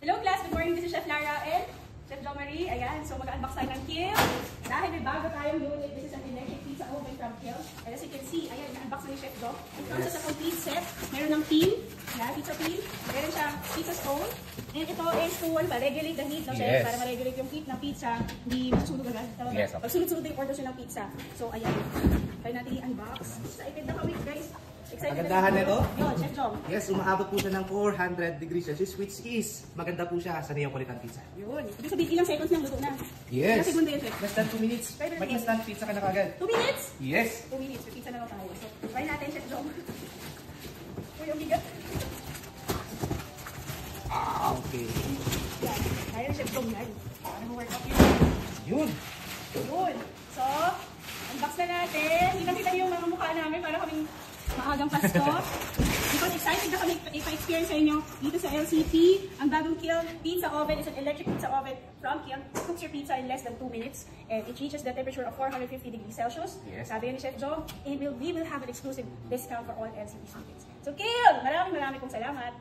Hello class, good morning. This is Chef Lara and Chef Jo Marie. Ayan, so mag-unbox tayo ng Kill. Dahil may bago tayong unit. This is an electric pizza oven from Kill. And as you can see, ayan, na-unbox na ni Chef Jo. It comes as a complete set. Meron ng pin, yeah, pizza pin. Meron siyang pizza stone. And ito is to regulate the heat, no, Chef? Para ma-regulate yung heat ng pizza. Hindi masusunog agad. Yes. Pag sunod-sunod yung orders ng pizza. So, ayan. Kaya natin i-unbox. Excited na kami, guys. Magandahan nito? Yun, Chef Jom. Yes, umaabot po siya ng 400 degrees Celsius, which is maganda po siya sa Neapolitan pizza. Yun. Ibig sabihin, ilang seconds nang luto na? Yes. Ilang segundo yun, Chef? Less than 2 minutes. May instant pizza ka na kagad. 2 minutes? Yes. 2 minutes. May pizza na lang tayo. So, try natin, Chef Jom. Uy, ang bigat. Okay. Yan. Kaya ni Chef Jom yan. Ano mo work up yun? Yun. Yun. So, unbox na natin. Hinakita niyo yung mga mukha namin para kaming maagang Pasko. Because excited na kami ipa-experience sa inyo dito sa LCP. Ang bagong Kill pizza oven is an electric pizza oven from Kill. It cooks your pizza in less than 2 minutes. And it reaches the temperature of 450 degrees Celsius. Yes. Sabi ni Chef Joe, and we will have an exclusive discount for all LCP students. So Kill, maraming pong salamat.